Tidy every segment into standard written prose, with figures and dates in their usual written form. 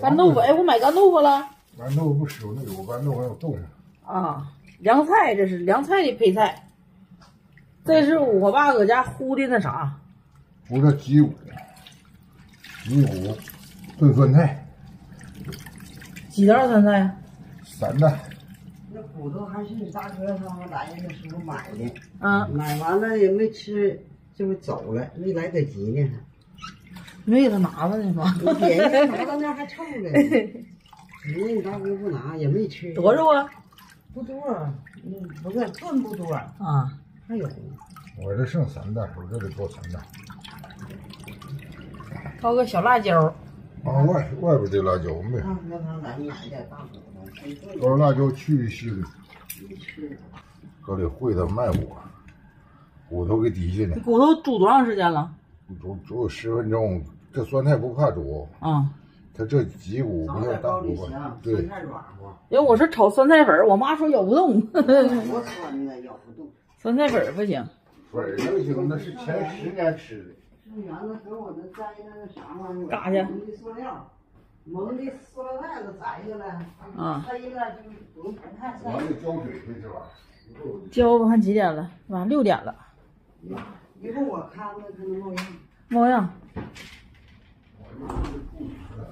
干豆腐，哎，我买干豆腐了。干豆腐不吃，那有干豆腐还有豆腐。啊，凉菜，这是凉菜的配菜。这是我爸搁家烀的那啥，烀的鸡骨炖酸菜。几道酸菜呀？3袋。那骨头还是你大哥他们来的时候买的，买完了也没吃，就走了，没来得及呢。没给他拿了呢吗？别人拿到那还臭了。你大哥不拿也没吃。多肉啊？不多，不是炖不多啊，还有。我这剩3袋，我这得多3袋。包个小辣椒。啊，外边这辣椒没。那他咱买点大骨头。都是辣椒去细的。搁里烩的慢火，骨头给滴进来。骨头煮多长时间了？煮10分钟。这酸菜不怕煮。它这鸡骨不像大骨吧？对。因为我是炒酸菜粉，我妈说咬不动。多酸呢，咬不动。酸菜粉不行。粉儿就行，那是前10年吃的。那原来给我那摘那啥玩意儿，嘎去。蒙的塑料，蒙的塑料袋子摘下来，黑了就不太晒。完了浇水去是吧？浇我看几点了？晚上6点了。一会儿我看那可能冒样。冒样。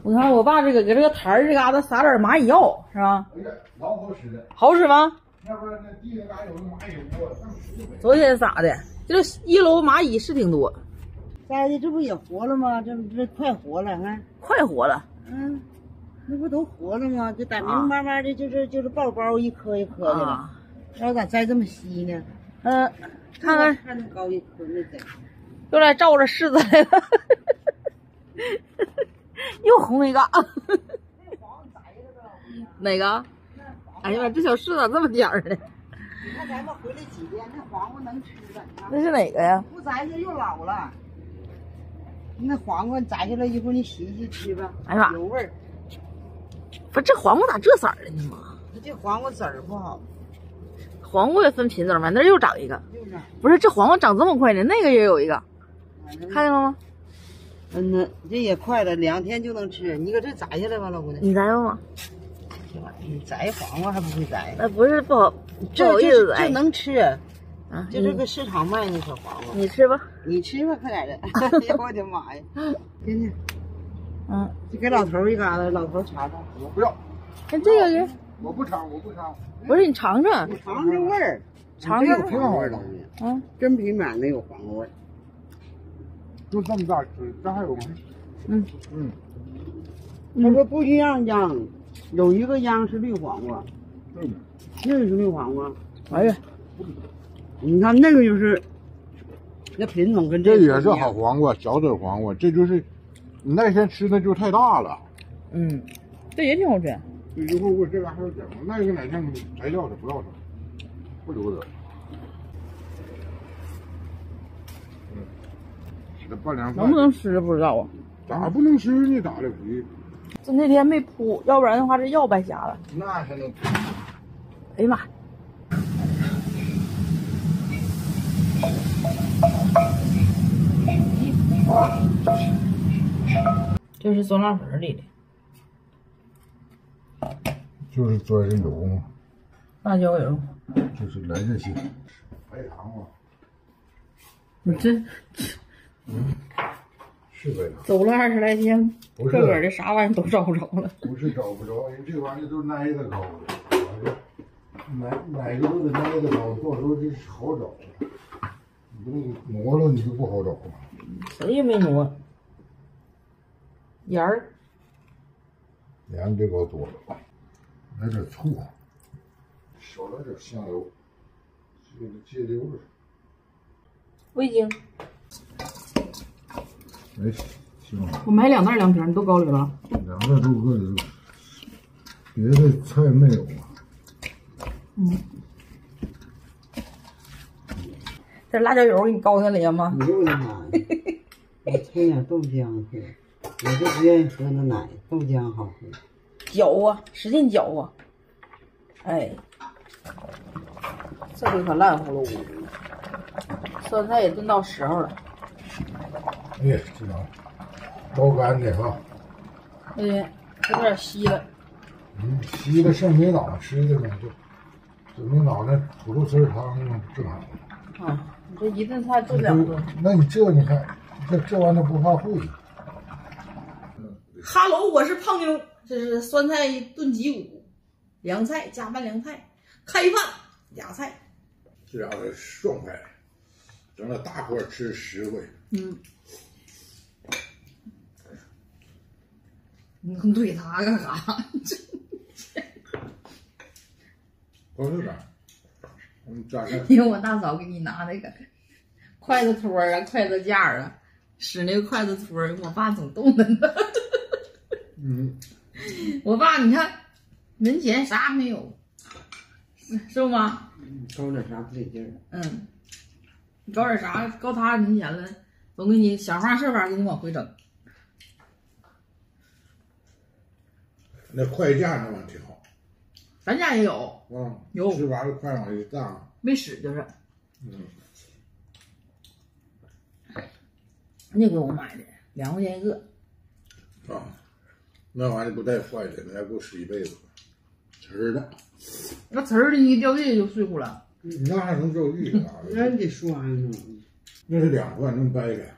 我看我爸这个给这个台儿这嘎达撒点蚂蚁药是吧？哎呀，老好使的。好使吗？要不然那地上哪有那蚂蚁多？昨天撒的，这1楼蚂蚁是挺多。摘的这不也活了吗？这快活了，看。快活了。那不都活了吗？就在明慢慢的就是包包一颗一颗的了。要咋摘这么稀呢？看看那高一颗没摘。又来照着柿子来了。又红一个。哪个？哎呀妈，这小柿子这么点儿的。你看咱们回来几天，那黄瓜能吃了。那是哪个呀？不摘下又老了。那黄瓜摘下来一会儿你洗洗吃吧。哎呀，有味儿。不是这黄瓜咋这色儿的呢嘛？这黄瓜籽儿不好。黄瓜也分品种吗？那又长一个。不是这黄瓜长这么快呢，那个也有一个。看见了吗？那这也快了，2天就能吃。你搁这摘下来吧，老姑娘。你摘了吗？你摘黄瓜还不会摘？那不是不好意思摘。这能吃。就这个市场卖那小黄瓜。你吃吧。你吃吧，快点的。哎呀，我的妈呀！天天。就给老头一疙瘩，老头尝尝。我不要。看这个给。我不尝，我不尝。不是你尝尝。你尝这味儿。尝尝。挺好的。真比满的有黄瓜味儿。就这么大吃，这还有吗？他说不一样秧，有一个秧是绿黄瓜，那个是绿黄瓜。哎呀，你看那个就是那品种跟这也是好黄瓜，小籽黄瓜，这就是你那天吃的就太大了。这也挺好吃。一会儿我这个还有点，那个哪天白料的不要它，不留着。能不能吃不知道啊？咋不能吃呢？咋的？这那天没铺，要不然的话这药白瞎了。那还能？哎呀妈！这是酸辣粉里的，就是钻这油嘛，辣椒油，就是来这些白糖嘛。你这。是呗。走了20来天，个个的啥玩意都找不着了。不是找不着，人这玩意都挨着高的，哪个都得挨着高，到时候这好找。你不挪了，你就不好找了。谁也没挪。盐儿。盐别搞多了，来点醋，少来点香油，芥粒味儿。味精。哎，行。我买2袋凉皮，你都搁里了？2袋都搁里了，别的菜没有啊。这辣椒油给你高下来了吗？哎呦我的妈呀！我添点豆浆喝，我就不愿意喝那奶，豆浆好喝。搅啊，使劲搅啊！哎，这回可烂乎了，酸菜也炖到时候了。哎呀，这玩意高干的哈。有点稀了。稀了剩没脑吃的呢，就没脑那土豆丝汤正好。啊，你这一顿菜做2顿。那你这你看，这玩意儿不怕贵。哈喽，我是胖妞，这是酸菜炖脊骨，凉菜加拌凉菜，开饭俩菜。这家伙爽快，整了大锅吃实惠。你怼他干啥？高兴点，因为我大嫂给你拿那个筷子托啊、筷子架啊，使那个筷子托，我爸总动弹呢。我爸你看门前啥没有，是不吗？搞点啥不得劲儿？你搞点啥，搞他门前了，总给你想法设法给你往回整。那筷架那玩意儿挺好，咱家也有，有吃完了筷往一荡，没使就是。那回我买的2块钱一个。那玩意儿不带坏的，那还够使一辈子。瓷的，那瓷的你掉地下就碎乎了。那还能掉地下？那你得刷呢。那是2块，能掰开。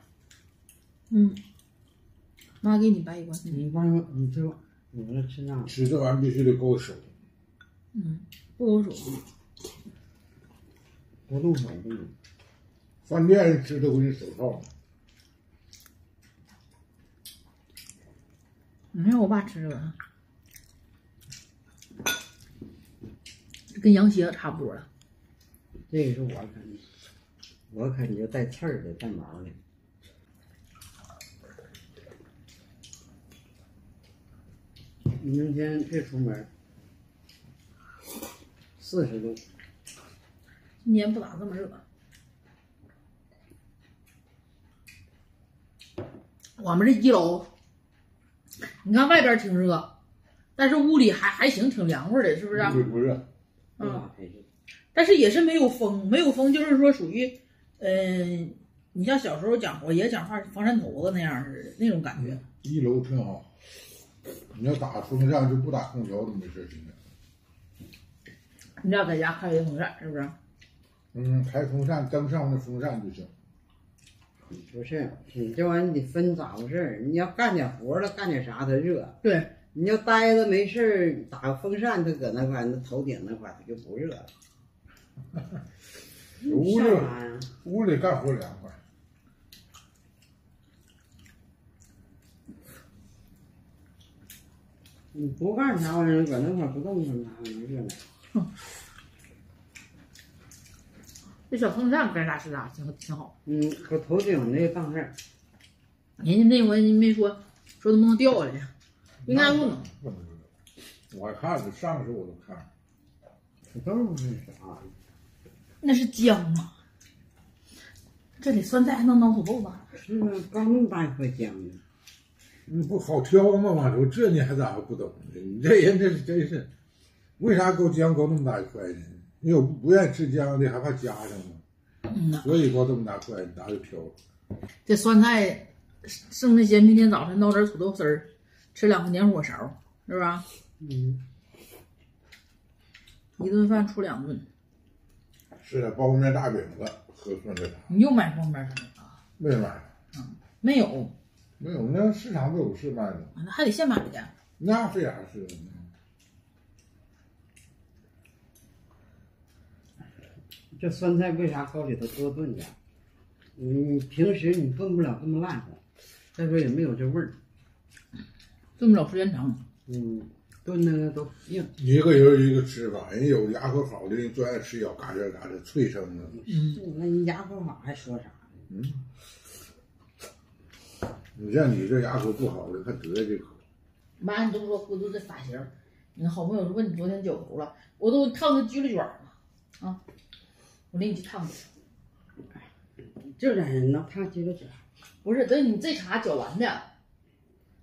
妈给你掰一块。你帮我，你这我这吃啥？吃这玩意儿必须得够手。不够手。不动手的。饭店吃都给你手套。你看我爸吃这个，跟羊蝎子差不多了。这个是我啃的，我啃就带刺儿的，带毛的。明天别出门，40度。今年不咋这么热。我们这1楼，你看外边挺热，但是屋里还行，挺凉快的，是不是？不热。但是也是没有风，没有风就是说属于，你像小时候我爷讲话房山头子那样似的那种感觉。1楼挺好，你要打风扇就不打空调都没事现在。你要在家开个风扇是不是？开风扇登上那风扇就行。不是，你这玩意儿得分咋回事儿。你要干点活了，干点啥它热。对。你要待着没事儿，打个风扇，它搁那块那头顶那块它就不热了。屋里干活凉快。你不干啥玩意儿，搁那块不动弹啥玩意儿热闹。这小风扇该咋是咋，挺好。搁头顶那当事儿。人家那回没说能不能掉下来，应该不能。不能。我看着上次我都看。土豆是啥？那是姜啊。这里酸菜还能挠土豆吧？是啊，刚那么大一块姜呢。你不好挑吗？往头这你还咋不懂呢？你这人这是真是，为啥勾姜勾那么大一块呢？你有不愿意吃姜的，还怕夹上吗？所以勾这么大块，你拿就挑。这酸菜剩那些，明天早晨捞点土豆丝儿，吃2个年火勺，是不是？一顿饭出2顿。是的，包面大饼子喝酸菜汤。你又买包面大饼啊？没买。没有。没有，那市场都有市卖的。那还得现买的。那费啥事呢？这酸菜为啥搞里头多炖点？你平时你炖不了这么烂乎，再说也没有这味儿，炖不了时间长。炖那个都硬。一个人一个吃法，人有牙口好的人专爱吃咬嘎吱嘎吱脆声的。那你牙口好还说啥呢？你像你这牙口不好的，还得这口。妈，你都说糊涂这发型，你好朋友问你昨天绞头了，我都烫的焗了卷了啊！我领你去烫去。这俩人能烫几个卷？不是，等你这茬绞完的，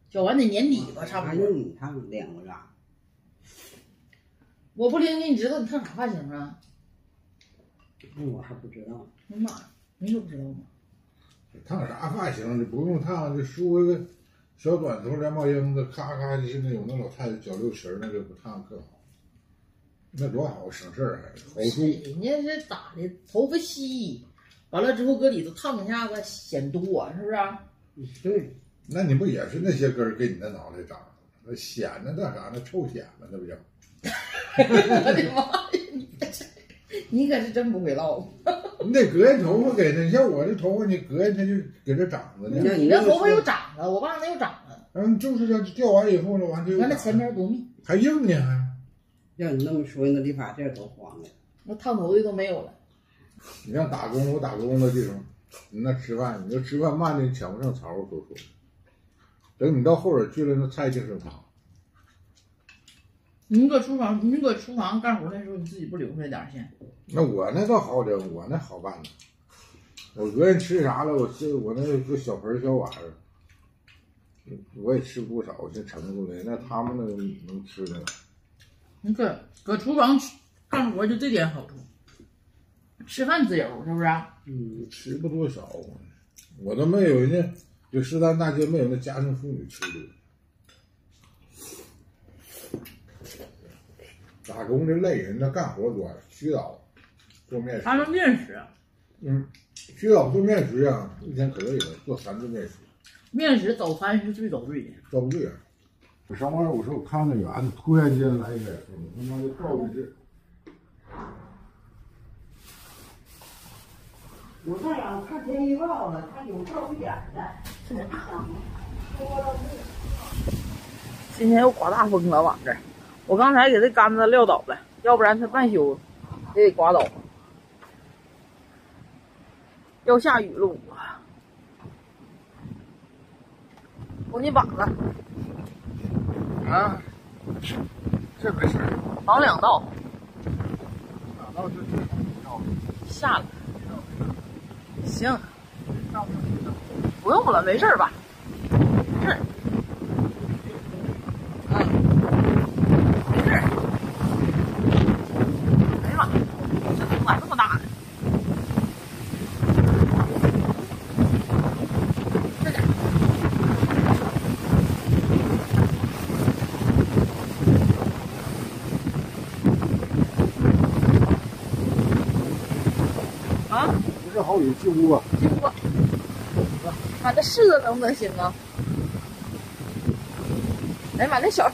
绞完得年底吧，差不多。还用你烫2个啥？我不领你，你知道你烫啥发型啊？那我还不知道。妈，你可不知道吗？烫啥发型？你不用烫，就梳个小短头连帽缨子，咔咔的，现在有那老太太绞六旗那个不烫可好，那多好，省事儿还好处。人家是咋的？头发稀，完了之后搁里头烫一下子显多，是不是？对。那你不也是那些根儿给你那脑袋长的？那显的那啥，那臭显的那不叫？我的妈呀！你可是真不会唠。你得隔人头发给他，你像我这头发，你隔人他就搁这长着呢。你这头发又长了，我爸那又长了。就是这掉完以后了，完就。完了前面多密，还硬呢还。要你那么说，那理发店都黄了，那烫头的都没有了。你像打工，我打工的地方，你那吃饭，你就吃饭慢的抢不上槽，都说。等你到后边去了，那菜净剩汤。你搁厨房干活的时候，你自己不留出来点钱？那我那倒好整，我那好办呢。我昨天吃啥了？我那个小盆小碗儿，我也吃不少，我先盛出来。那他们那能吃的。你搁厨房干活就这点好处，吃饭自由是不是？吃不多少，我都没有人家就师大大街没有那家庭妇女吃多。打工的累人，那干活多，徐导做面食。他们面食。徐导做面食啊，一天可累了，做3顿面食。面食早餐是最遭罪的。遭罪啊！我上班我说我看着远，突然间来一点风，他妈的照的是。我这样看天气预报了，它有照一点的。今天又刮大风了，往这儿。我刚才给这杆子撂倒了，要不然它半宿也得刮倒。要下雨了，我给你绑了。啊，这没事儿，绑2道。2道就这样下了。行，不用了，没事吧？没事。没事。哎呀妈，这风咋这么大呢？这点。啊？不是好雨进屋吧？进屋。妈，这柿子能不能行啊？哎呀妈，那小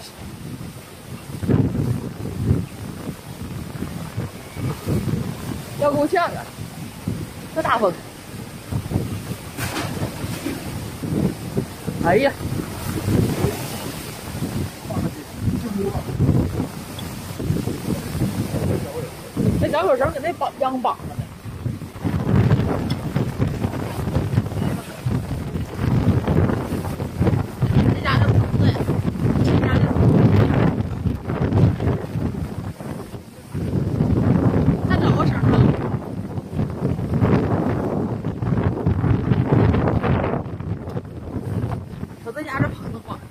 要够呛啊！这大风，哎呀！那小狗绳给那秧绑了呢。这家这棚子，这家这棚子，看找个绳了。我这家这棚子绑的。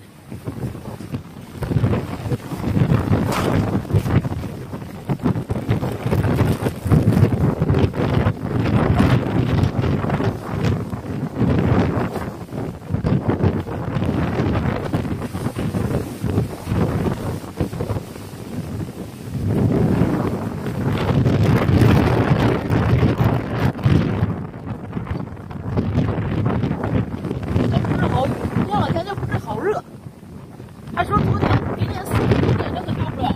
还说昨天明天4点5点这可到不了了。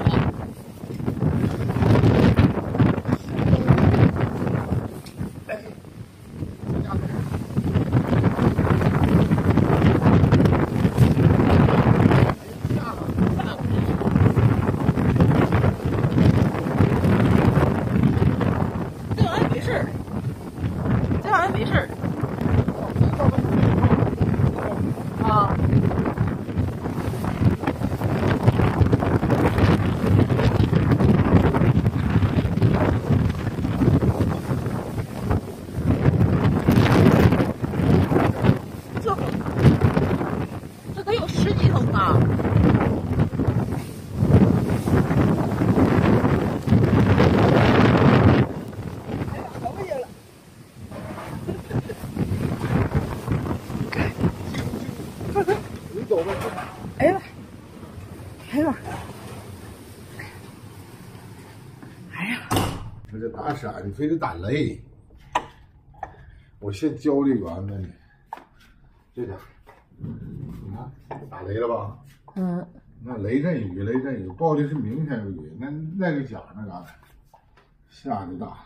这玩意儿没事儿，这玩意儿没事儿。啊。开吧。哎呀，我这打闪，你非得打雷。我先教这圆子呢，这点，你看打雷了吧？嗯。那雷阵雨，雷阵雨，报的是明天有雨，那个假那嘎达，下的大。